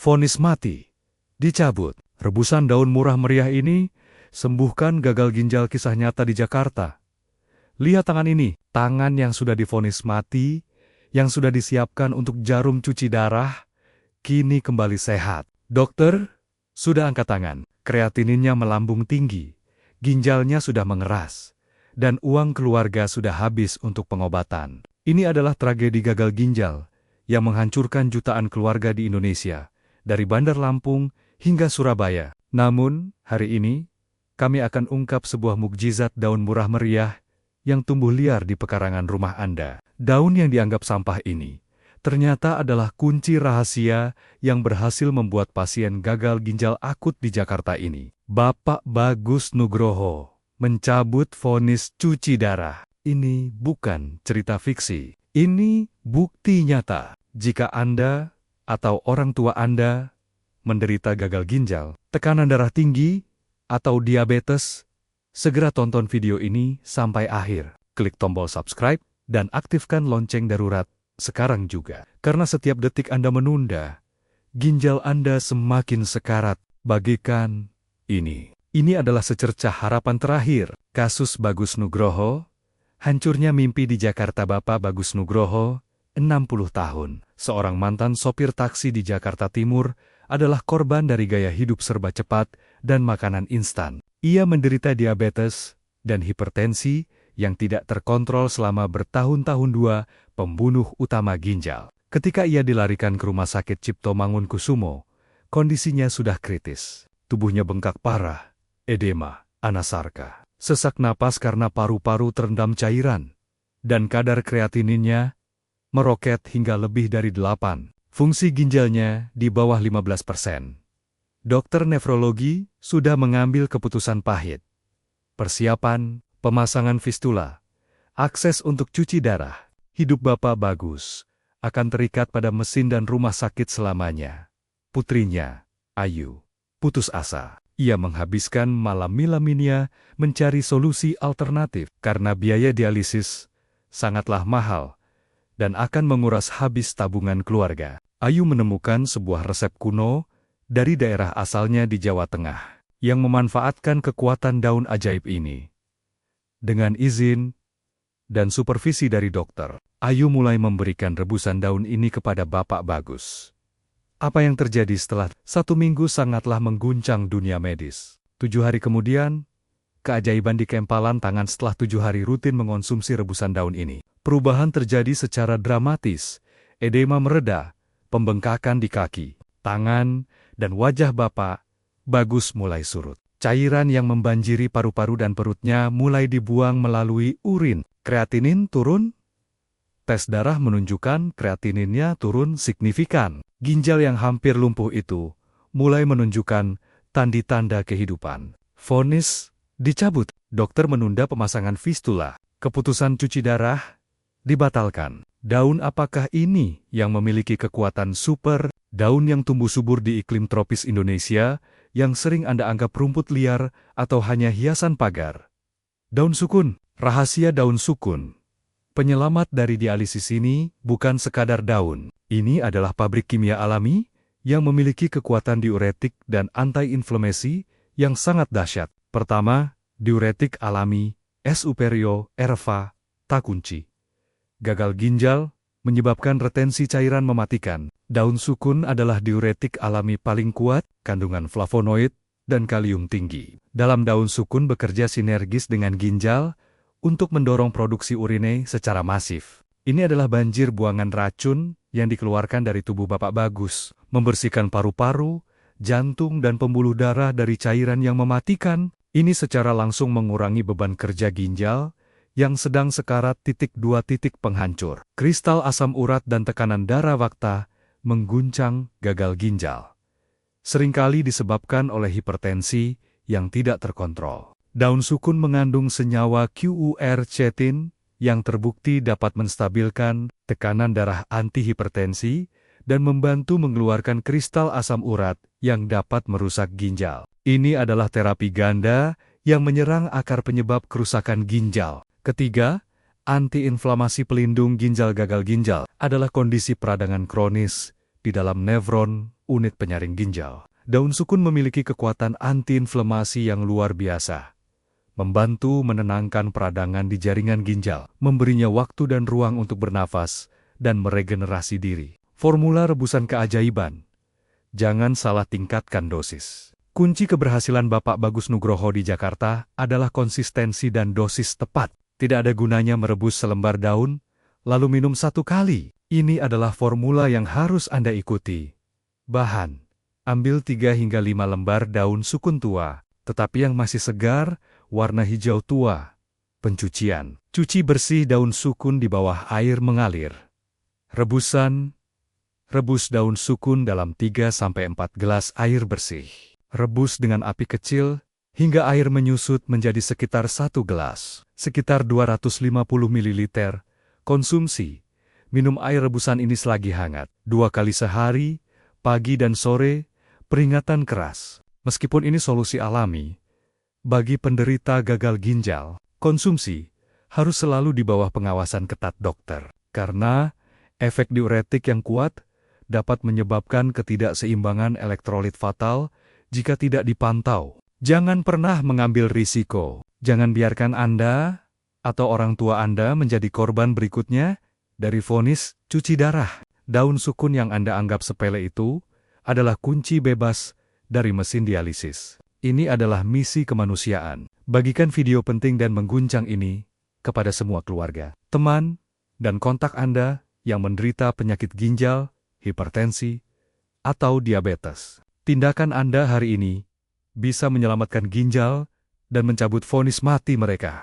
Vonis mati. Dicabut. Rebusan daun murah meriah ini sembuhkan gagal ginjal kisah nyata di Jakarta. Lihat tangan ini, tangan yang sudah divonis mati, yang sudah disiapkan untuk jarum cuci darah, kini kembali sehat. Dokter sudah angkat tangan, kreatininnya melambung tinggi, ginjalnya sudah mengeras, dan uang keluarga sudah habis untuk pengobatan. Ini adalah tragedi gagal ginjal yang menghancurkan jutaan keluarga di Indonesia, dari Bandar Lampung hingga Surabaya. Namun, hari ini, kami akan ungkap sebuah mukjizat daun murah meriah yang tumbuh liar di pekarangan rumah Anda. Daun yang dianggap sampah ini ternyata adalah kunci rahasia yang berhasil membuat pasien gagal ginjal akut di Jakarta ini. Bapak Bagus Nugroho mencabut vonis cuci darah. Ini bukan cerita fiksi. Ini bukti nyata. Jika Anda atau orang tua Anda menderita gagal ginjal, tekanan darah tinggi, atau diabetes, segera tonton video ini sampai akhir. Klik tombol subscribe dan aktifkan lonceng darurat sekarang juga. Karena setiap detik Anda menunda, ginjal Anda semakin sekarat. Bagikan ini. Ini adalah secercah harapan terakhir. Kasus Bagus Nugroho, hancurnya mimpi di Jakarta. Bapak Bagus Nugroho, 60 tahun, seorang mantan sopir taksi di Jakarta Timur, adalah korban dari gaya hidup serba cepat dan makanan instan. Ia menderita diabetes dan hipertensi yang tidak terkontrol selama bertahun-tahun. Pembunuh utama ginjal. Ketika ia dilarikan ke Rumah Sakit Cipto Mangunkusumo, kondisinya sudah kritis. Tubuhnya bengkak parah, edema, anasarka, sesak napas karena paru-paru terendam cairan, dan kadar kreatininnya meroket hingga lebih dari 8. Fungsi ginjalnya di bawah 15%. Dokter nefrologi sudah mengambil keputusan pahit. Persiapan, pemasangan fistula, akses untuk cuci darah. Hidup Bapak Bagus akan terikat pada mesin dan rumah sakit selamanya. Putrinya, Ayu, putus asa. Ia menghabiskan malam-malamnya mencari solusi alternatif karena biaya dialisis sangatlah mahal dan akan menguras habis tabungan keluarga. Ayu menemukan sebuah resep kuno dari daerah asalnya di Jawa Tengah yang memanfaatkan kekuatan daun ajaib ini. Dengan izin dan supervisi dari dokter, Ayu mulai memberikan rebusan daun ini kepada Bapak Bagus. Apa yang terjadi setelah 1 minggu sangatlah mengguncang dunia medis. 7 hari kemudian, keajaiban dikempalan tangan setelah 7 hari rutin mengonsumsi rebusan daun ini. Perubahan terjadi secara dramatis, edema mereda, pembengkakan di kaki, tangan, dan wajah Bapak Bagus mulai surut. Cairan yang membanjiri paru-paru dan perutnya mulai dibuang melalui urin. Kreatinin turun. Tes darah menunjukkan kreatininnya turun signifikan. Ginjal yang hampir lumpuh itu mulai menunjukkan tanda-tanda kehidupan. Vonis dicabut. Dokter menunda pemasangan fistula. Keputusan cuci darah dibatalkan. Daun apakah ini yang memiliki kekuatan super? Daun yang tumbuh subur di iklim tropis Indonesia yang sering Anda anggap rumput liar atau hanya hiasan pagar. Daun sukun. Rahasia daun sukun. Penyelamat dari dialisis ini bukan sekadar daun. Ini adalah pabrik kimia alami yang memiliki kekuatan diuretik dan anti-inflamasi yang sangat dahsyat. Pertama, diuretik alami, Superior Erva, Takunci. Gagal ginjal menyebabkan retensi cairan mematikan. Daun sukun adalah diuretik alami paling kuat, kandungan flavonoid dan kalium tinggi. Dalam daun sukun bekerja sinergis dengan ginjal untuk mendorong produksi urine secara masif. Ini adalah banjir buangan racun yang dikeluarkan dari tubuh Bapak Bagus, membersihkan paru-paru, jantung dan pembuluh darah dari cairan yang mematikan. Ini secara langsung mengurangi beban kerja ginjal yang sedang sekarat. 2 penghancur. Kristal asam urat dan tekanan darah waktu mengguncang gagal ginjal. Seringkali disebabkan oleh hipertensi yang tidak terkontrol. Daun sukun mengandung senyawa quercetin yang terbukti dapat menstabilkan tekanan darah antihipertensi dan membantu mengeluarkan kristal asam urat yang dapat merusak ginjal. Ini adalah terapi ganda yang menyerang akar penyebab kerusakan ginjal. Ketiga, antiinflamasi pelindung ginjal. Gagal ginjal adalah kondisi peradangan kronis di dalam nevron unit penyaring ginjal. Daun sukun memiliki kekuatan antiinflamasi yang luar biasa, membantu menenangkan peradangan di jaringan ginjal, memberinya waktu dan ruang untuk bernafas dan meregenerasi diri. Formula rebusan keajaiban. Jangan salah tingkatkan dosis. Kunci keberhasilan Bapak Bagus Nugroho di Jakarta adalah konsistensi dan dosis tepat. Tidak ada gunanya merebus selembar daun, lalu minum 1 kali. Ini adalah formula yang harus Anda ikuti. Bahan: ambil 3 hingga 5 lembar daun sukun tua, tetapi yang masih segar, warna hijau tua. Pencucian: cuci bersih daun sukun di bawah air mengalir. Rebusan: rebus daun sukun dalam 3-4 gelas air bersih. Rebus dengan api kecil hingga air menyusut menjadi sekitar 1 gelas, sekitar 250 ml. Konsumsi: minum air rebusan ini selagi hangat, 2 kali sehari, pagi dan sore. Peringatan keras: meskipun ini solusi alami, bagi penderita gagal ginjal, konsumsi harus selalu di bawah pengawasan ketat dokter, karena efek diuretik yang kuat dapat menyebabkan ketidakseimbangan elektrolit fatal jika tidak dipantau. Jangan pernah mengambil risiko. Jangan biarkan Anda atau orang tua Anda menjadi korban berikutnya dari vonis cuci darah. Daun sukun yang Anda anggap sepele itu adalah kunci bebas dari mesin dialisis. Ini adalah misi kemanusiaan. Bagikan video penting dan mengguncang ini kepada semua keluarga, teman, dan kontak Anda yang menderita penyakit ginjal, hipertensi, atau diabetes. Tindakan Anda hari ini bisa menyelamatkan ginjal dan mencabut vonis mati mereka.